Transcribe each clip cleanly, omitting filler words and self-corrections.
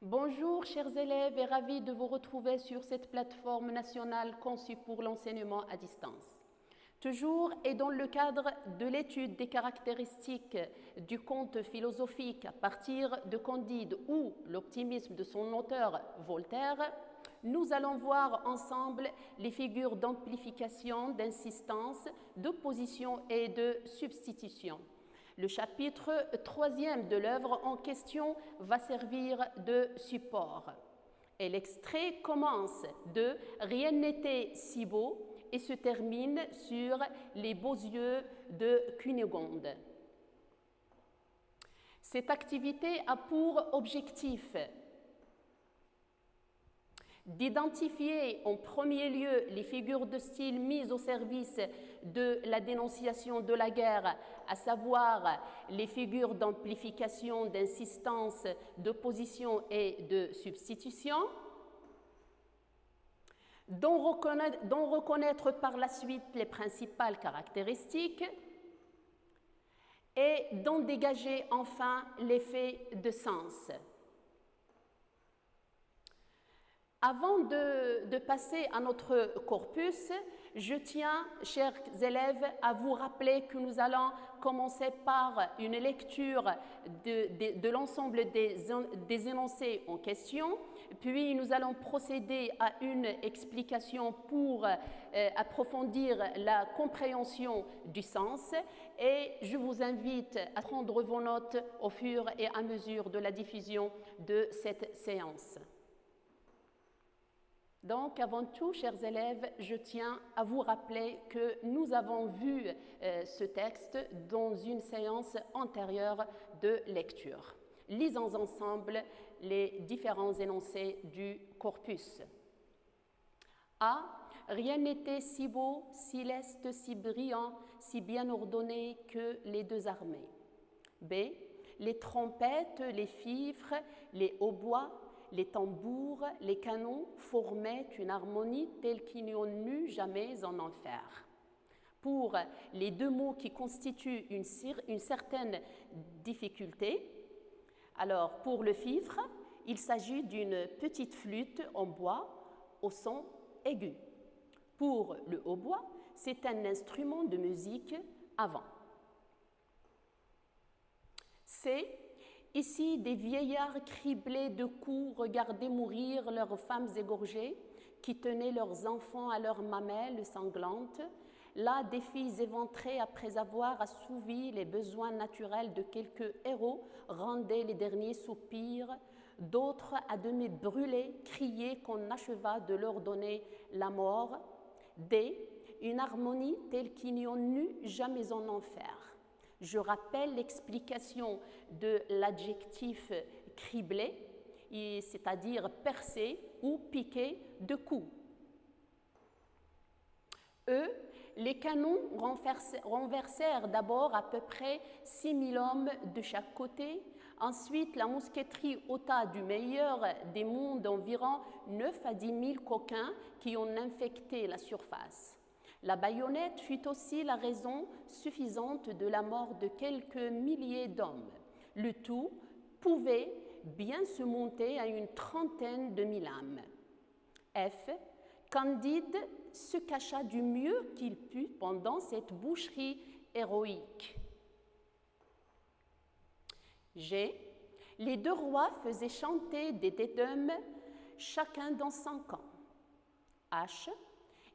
Bonjour chers élèves et ravis de vous retrouver sur cette plateforme nationale conçue pour l'enseignement à distance. Toujours et dans le cadre de l'étude des caractéristiques du conte philosophique à partir de Candide ou l'optimisme de son auteur Voltaire, nous allons voir ensemble les figures d'amplification, d'insistance, d'opposition et de substitution. Le chapitre 3e de l'œuvre en question va servir de support. Et l'extrait commence de « Rien n'était si beau » et se termine sur « Les beaux yeux de Cunégonde ». Cette activité a pour objectif d'identifier en premier lieu les figures de style mises au service de la dénonciation de la guerre, à savoir les figures d'amplification, d'insistance, d'opposition et de substitution, d'en reconnaître par la suite les principales caractéristiques et d'en dégager enfin l'effet de sens. Avant de passer à notre corpus, je tiens, chers élèves, à vous rappeler que nous allons commencer par une lecture de l'ensemble des énoncés en question, puis nous allons procéder à une explication pour approfondir la compréhension du sens et je vous invite à prendre vos notes au fur et à mesure de la diffusion de cette séance. Donc, avant tout, chers élèves, je tiens à vous rappeler que nous avons vu ce texte dans une séance antérieure de lecture. Lisons ensemble les différents énoncés du corpus. A. Rien n'était si beau, si leste, si brillant, si bien ordonné que les deux armées. B. Les trompettes, les fifres, les hautbois, les tambours, les canons formaient une harmonie telle qu'il n'y en eut jamais en enfer. Pour les deux mots qui constituent une certaine difficulté, alors pour le fifre, il s'agit d'une petite flûte en bois au son aigu. Pour le hautbois, c'est un instrument de musique à vent. C. Ici, des vieillards criblés de coups regardaient mourir leurs femmes égorgées, qui tenaient leurs enfants à leurs mamelles sanglantes. Là, des filles éventrées, après avoir assouvi les besoins naturels de quelques héros, rendaient les derniers soupirs. D'autres, à demi brûlés, criaient qu'on acheva de leur donner la mort. D. Une harmonie telle qu'il n'y en eut jamais en enfer. Je rappelle l'explication de l'adjectif criblé, c'est-à-dire percé ou piqué de coups. E. Les canons renversèrent d'abord à peu près 6000 hommes de chaque côté. Ensuite, la mousqueterie ôta du meilleur des mondes environ 9 à 10 000 coquins qui ont infecté la surface. La baïonnette fut aussi la raison suffisante de la mort de quelques milliers d'hommes. Le tout pouvait bien se monter à une trentaine de mille âmes. F. Candide se cacha du mieux qu'il put pendant cette boucherie héroïque. G. Les deux rois faisaient chanter des dédums, chacun dans son camp. H.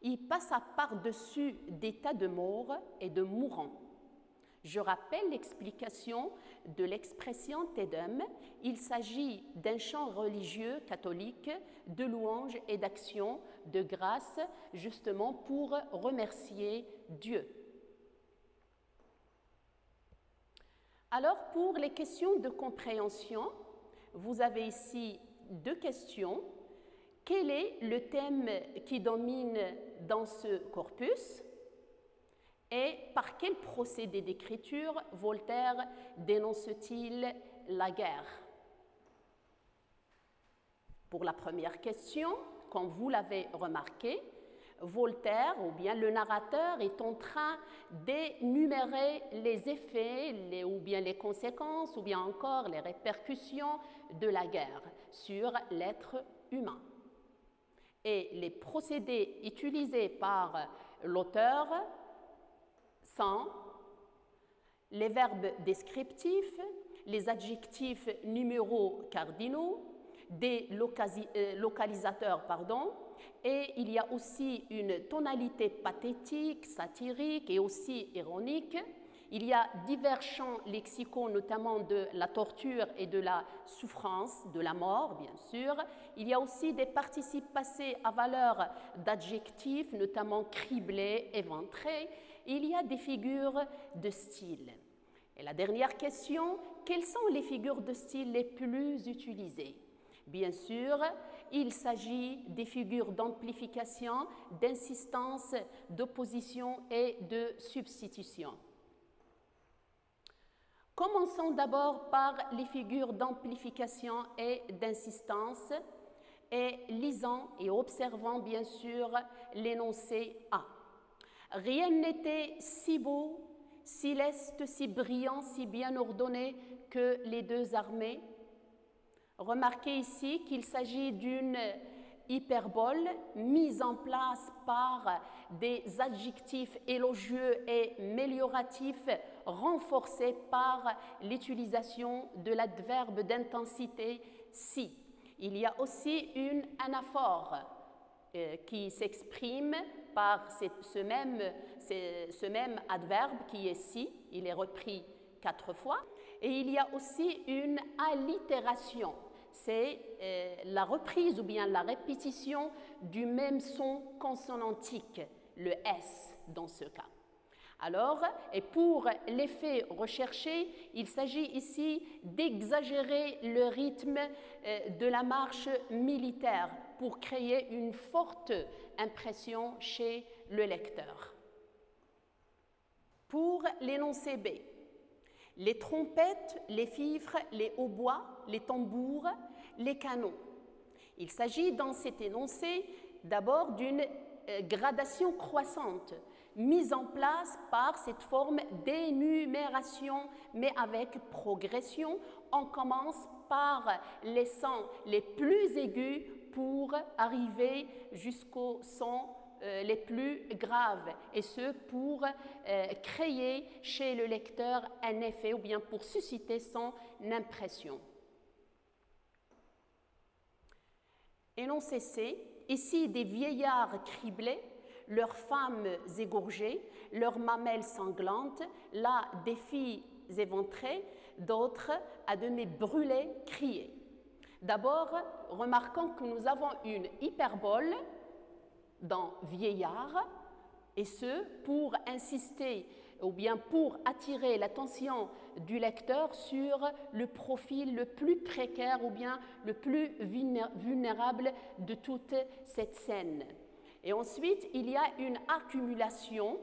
Il passa par-dessus des tas de morts et de mourants. Je rappelle l'explication de l'expression Tédum. Il s'agit d'un chant religieux catholique de louange et d'action de grâce, justement pour remercier Dieu. Alors, pour les questions de compréhension, vous avez ici deux questions. Quel est le thème qui domine dans ce corpus et par quel procédé d'écriture Voltaire dénonce-t-il la guerre? Pour la première question, comme vous l'avez remarqué, Voltaire, ou bien le narrateur, est en train d'énumérer les effets, ou bien les conséquences, ou bien encore les répercussions de la guerre sur l'être humain. Et les procédés utilisés par l'auteur sont les verbes descriptifs, les adjectifs numéraux cardinaux, des localisateurs, et il y a aussi une tonalité pathétique, satirique et aussi ironique. Il y a divers champs lexicaux, notamment de la torture et de la souffrance, de la mort, bien sûr. Il y a aussi des participes passés à valeur d'adjectifs, notamment criblés, éventrés. Il y a des figures de style. Et la dernière question, quelles sont les figures de style les plus utilisées? Bien sûr, il s'agit des figures d'amplification, d'insistance, d'opposition et de substitution. Commençons d'abord par les figures d'amplification et d'insistance et lisons et observons bien sûr l'énoncé A. Rien n'était si beau, si leste, si brillant, si bien ordonné que les deux armées. Remarquez ici qu'il s'agit d'une hyperbole mise en place par des adjectifs élogieux et mélioratifs renforcés par l'utilisation de l'adverbe d'intensité si. Il y a aussi une anaphore qui s'exprime par ce même adverbe qui est si, il est repris 4 fois, et il y a aussi une allitération. C'est la reprise ou bien la répétition du même son consonantique, le S dans ce cas. Alors, et pour l'effet recherché, il s'agit ici d'exagérer le rythme de la marche militaire pour créer une forte impression chez le lecteur. Pour l'énoncé B, les trompettes, les fifres, les hautbois, les tambours, les canons. Il s'agit dans cet énoncé d'abord d'une gradation croissante mise en place par cette forme d'énumération, mais avec progression. On commence par les sons les plus aigus pour arriver jusqu'aux sons les plus graves, et ce pour créer chez le lecteur un effet ou bien pour susciter son impression. Énoncé C, ici des vieillards criblés, leurs femmes égorgées, leurs mamelles sanglantes, là des filles éventrées, d'autres à demi brûlées, criées. D'abord, remarquons que nous avons une hyperbole dans vieillard, et ce pour insister ou bien pour attirer l'attention du lecteur sur le profil le plus précaire ou bien le plus vulnérable de toute cette scène. Et ensuite, il y a une accumulation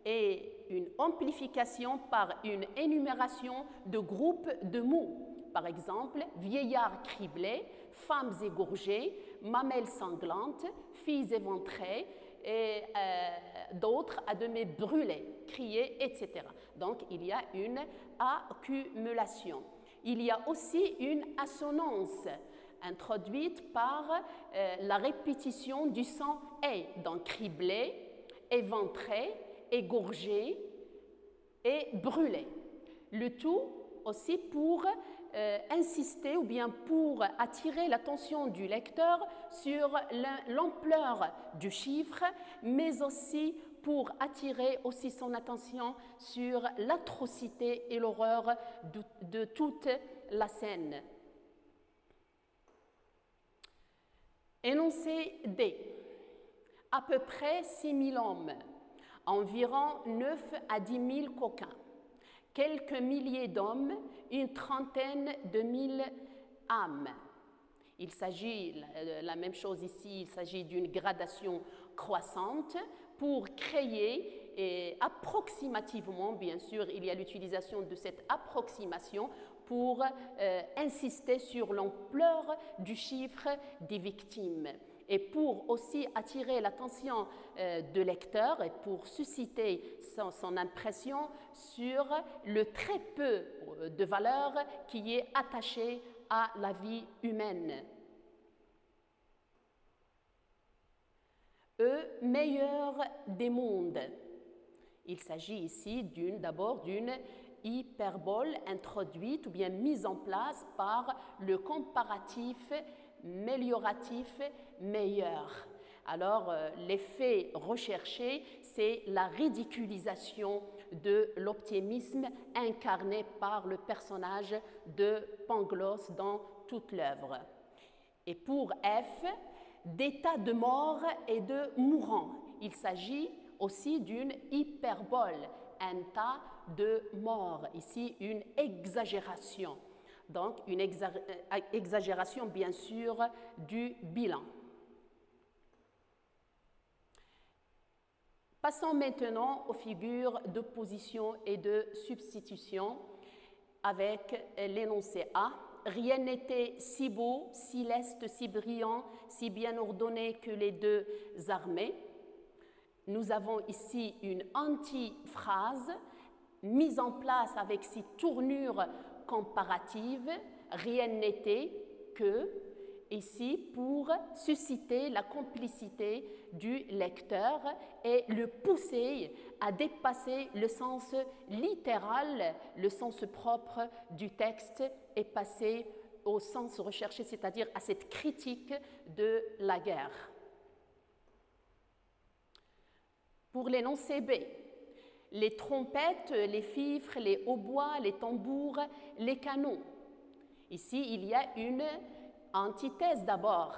et une amplification par une énumération de groupes de mots. Par exemple, vieillard criblé, femmes égorgées, mamelles sanglantes, filles éventrées, et d'autres à demi brûlées, criées, etc. Donc, il y a une accumulation. Il y a aussi une assonance introduite par la répétition du son « est », donc criblé, éventré, égorgé et brûlé. Le tout aussi pour insister ou bien pour attirer l'attention du lecteur sur l'ampleur du chiffre, mais aussi pour attirer aussi son attention sur l'atrocité et l'horreur de toute la scène. Énoncé D. À peu près 6 000 hommes, environ 9 à 10 000 coquins, quelques milliers d'hommes, une trentaine de mille âmes. Il s'agit, la même chose ici, il s'agit d'une gradation croissante pour créer, et approximativement, bien sûr, il y a l'utilisation de cette approximation pour insister sur l'ampleur du chiffre des victimes. Et pour aussi attirer l'attention du lecteur et pour susciter son impression sur le très peu de valeur qui est attachée à la vie humaine. Meilleur des mondes. Il s'agit ici d'abord d'une hyperbole introduite ou bien mise en place par le comparatif mélioratif meilleur. Alors, l'effet recherché, c'est la ridiculisation de l'optimisme incarné par le personnage de Pangloss dans toute l'œuvre. Et pour F, d'état de mort et de mourant. Il s'agit aussi d'une hyperbole, un tas de mort, ici une exagération. Donc, une exagération, bien sûr, du bilan. Passons maintenant aux figures d'opposition et de substitution avec l'énoncé A. Rien n'était si beau, si leste, si brillant, si bien ordonné que les deux armées. Nous avons ici une antiphrase mise en place avec ses tournures comparatives. Rien n'était que, ici, pour susciter la complicité du lecteur et le pousser à dépasser le sens littéral, le sens propre du texte et passer au sens recherché, c'est-à-dire à cette critique de la guerre. Pour l'énoncé B, les trompettes, les fifres, les hautbois, les tambours, les canons. Ici, il y a une antithèse d'abord.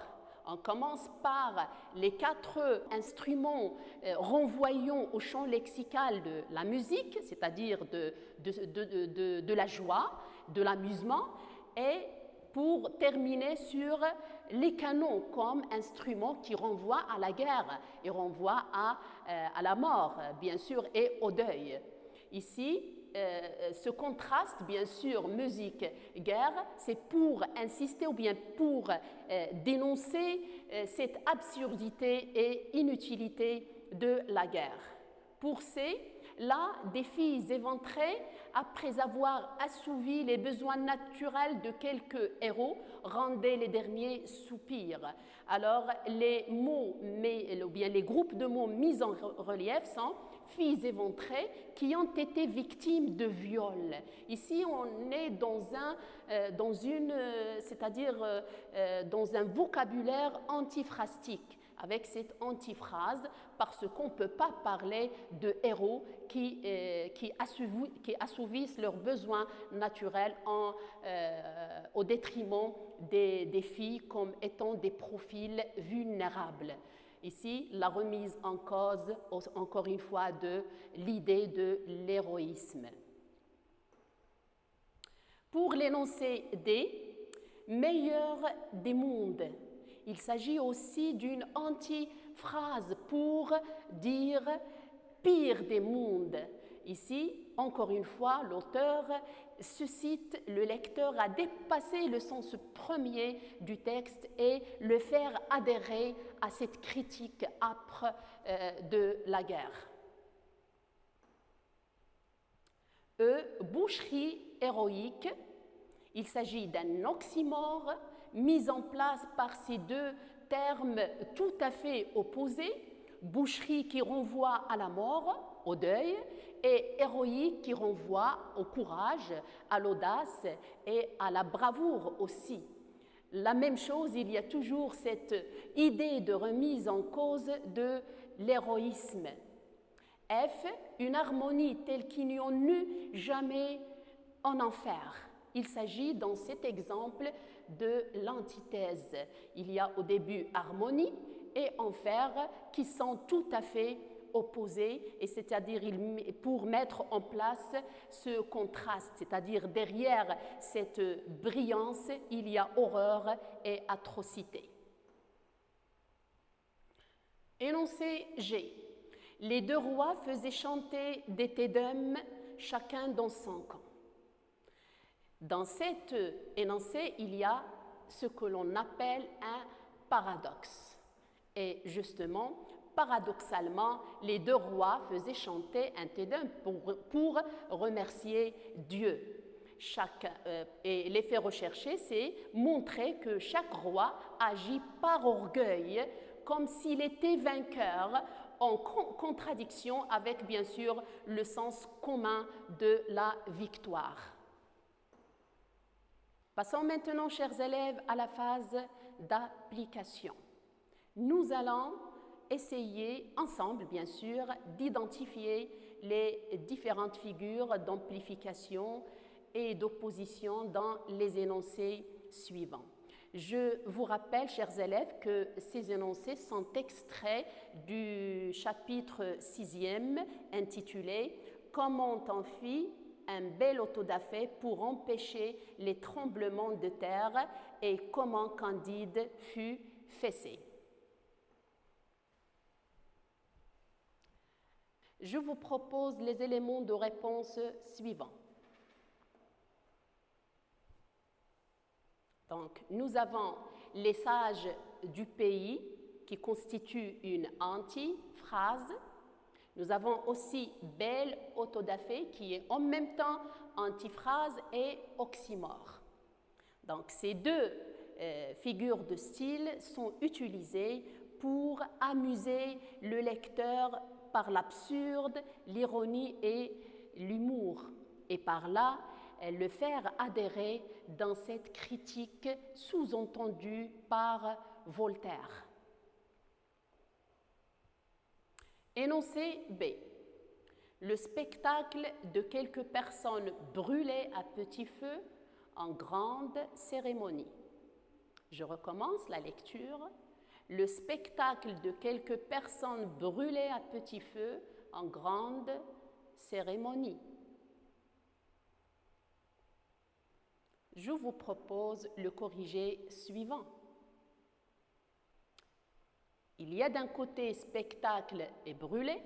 On commence par les 4 instruments renvoyant au champ lexical de la musique, c'est-à-dire de la joie, de l'amusement, et pour terminer sur les canons comme instruments qui renvoient à la guerre et renvoient à la mort, bien sûr, et au deuil. Ici, ce contraste, bien sûr, musique-guerre, c'est pour insister ou bien pour dénoncer cette absurdité et inutilité de la guerre. Pour C, là, des filles éventrées, après avoir assouvi les besoins naturels de quelques héros, rendaient les derniers soupirs. Alors, les mots, ou bien les groupes de mots mis en relief sont filles éventrées qui ont été victimes de viols. Ici, on est dans un vocabulaire antiphrastique, avec cette antiphrase, parce qu'on ne peut pas parler de héros qui assouvissent leurs besoins naturels au détriment des filles comme étant des profils vulnérables. Ici, la remise en cause, encore une fois, de l'idée de l'héroïsme. Pour l'énoncé D, meilleur des mondes. Il s'agit aussi d'une antiphrase pour dire pire des mondes. Ici, encore une fois, l'auteur suscite le lecteur à dépasser le sens premier du texte et le faire adhérer à cette critique âpre de la guerre. Boucherie héroïque. Il s'agit d'un oxymore mis en place par ces deux termes tout à fait opposés, boucherie qui renvoie à la mort, au deuil, et héroïque qui renvoie au courage, à l'audace et à la bravoure aussi. La même chose, il y a toujours cette idée de remise en cause de l'héroïsme. F, une harmonie telle qu'il n'y en eut jamais en enfer. Il s'agit dans cet exemple de l'antithèse. Il y a au début harmonie et enfer qui sont tout à fait opposés, et c'est-à-dire pour mettre en place ce contraste, c'est-à-dire derrière cette brillance, il y a horreur et atrocité. Énoncé G. Les deux rois faisaient chanter des tédums, chacun dans son camp. Dans cet énoncé, il y a ce que l'on appelle un paradoxe. Et justement, paradoxalement, les deux rois faisaient chanter un Te Deum pour remercier Dieu. Et l'effet recherché, c'est montrer que chaque roi agit par orgueil, comme s'il était vainqueur, en contradiction avec, bien sûr, le sens commun de la victoire. Passons maintenant, chers élèves, à la phase d'application. Nous allons essayer ensemble, bien sûr, d'identifier les différentes figures d'amplification et d'opposition dans les énoncés suivants. Je vous rappelle, chers élèves, que ces énoncés sont extraits du chapitre 6e intitulé « Comment on fit un bel autodafé pour empêcher les tremblements de terre et comment Candide fut fessé ». Je vous propose les éléments de réponse suivants. Donc, nous avons les sages du pays qui constituent une antiphrase. Nous avons aussi bel autodafé qui est en même temps antiphrase et oxymore. Donc, ces deux figures de style sont utilisées pour amuser le lecteur par l'absurde, l'ironie et l'humour, et par là le faire adhérer dans cette critique sous-entendue par Voltaire. Énoncé B. Le spectacle de quelques personnes brûlées à petit feu en grande cérémonie. Je recommence la lecture. Le spectacle de quelques personnes brûlées à petit feu en grande cérémonie. Je vous propose le corrigé suivant. Il y a d'un côté spectacle et brûlé,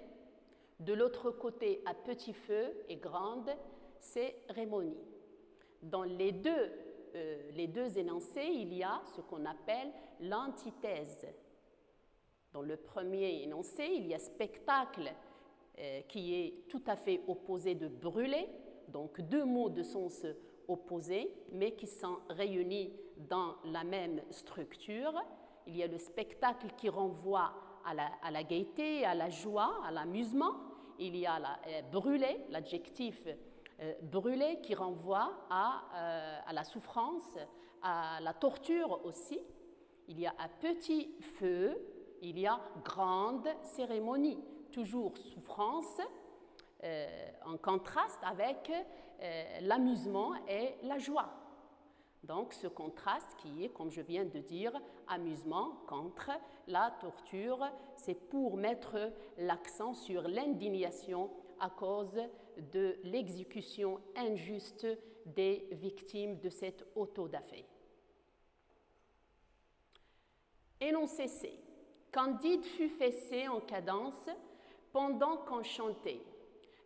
de l'autre côté à petit feu et grande cérémonie. Dans les deux énoncés, il y a ce qu'on appelle l'antithèse. Dans le premier énoncé, il y a spectacle qui est tout à fait opposé de brûler, donc deux mots de sens opposés, mais qui sont réunis dans la même structure. Il y a le spectacle qui renvoie à la gaieté, à la joie, à l'amusement. Il y a brûler, l'adjectif brûler qui renvoie à la souffrance, à la torture aussi. Il y a un petit feu, il y a grande cérémonie, toujours souffrance, en contraste avec l'amusement et la joie. Donc ce contraste qui est, comme je viens de dire, amusement contre la torture, c'est pour mettre l'accent sur l'indignation à cause de l'exécution injuste des victimes de cet autodafé. Énoncé C. Candide fut fessé en cadence pendant qu'on chantait.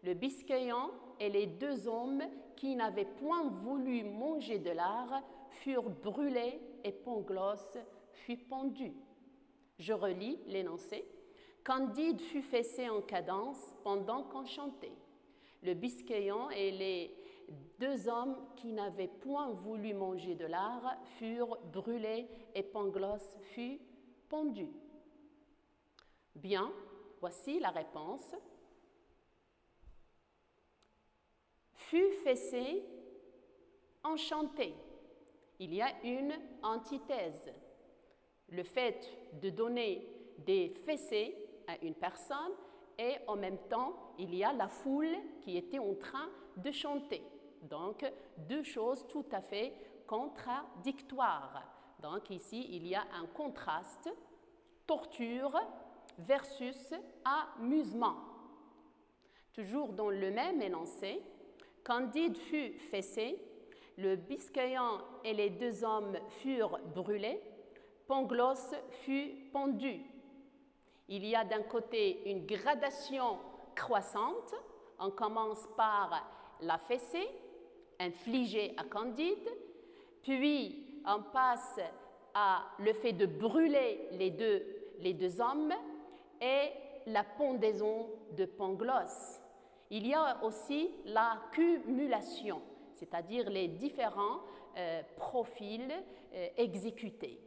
Le Biscayan et les deux hommes qui n'avaient point voulu manger de lard furent brûlés et Pangloss fut pendu. Je relis l'énoncé. Candide fut fessé en cadence pendant qu'on chantait. Le Biscayan et les deux hommes qui n'avaient point voulu manger de lard furent brûlés et Pangloss fut pendu. Bien, voici la réponse. Fut fessé, enchanté. Il y a une antithèse. Le fait de donner des fessées à une personne et en même temps, il y a la foule qui était en train de chanter. Donc, deux choses tout à fait contradictoires. Donc, ici, il y a un contraste, torture versus amusement. Toujours dans le même énoncé, Candide fut fessé, le Biscayan et les deux hommes furent brûlés, Pangloss fut pendu. Il y a d'un côté une gradation croissante, on commence par la fessée, infligée à Candide, puis on passe à le fait de brûler les deux les deux hommes et la pendaison de Pangloss. Il y a aussi la cumulation, c'est-à-dire les différents profils exécutés.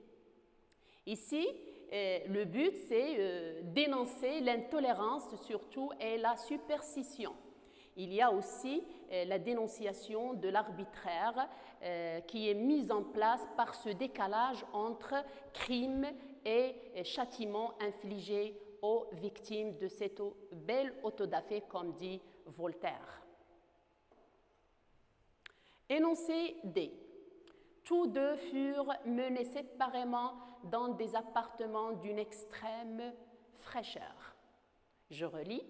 Ici, le but, c'est dénoncer l'intolérance surtout et la superstition. Il y a aussi la dénonciation de l'arbitraire qui est mise en place par ce décalage entre crime et châtiment infligé aux victimes de cette belle autodafé, comme dit Voltaire. Énoncé D. Tous deux furent menés séparément dans des appartements d'une extrême fraîcheur. Je relis.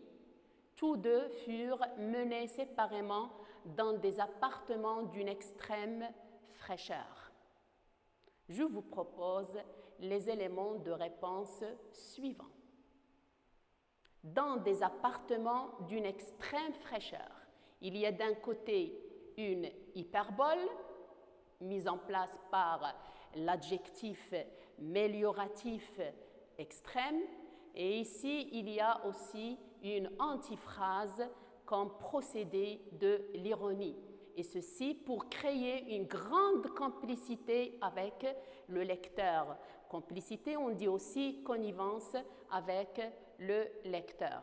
Tous deux furent menés séparément dans des appartements d'une extrême fraîcheur. Je vous propose les éléments de réponse suivants. Dans des appartements d'une extrême fraîcheur, il y a d'un côté une hyperbole mise en place par l'adjectif mélioratif extrême, et ici il y a aussi une antiphrase comme procédé de l'ironie, et ceci pour créer une grande complicité avec le lecteur. Complicité, on dit aussi connivence avec le lecteur.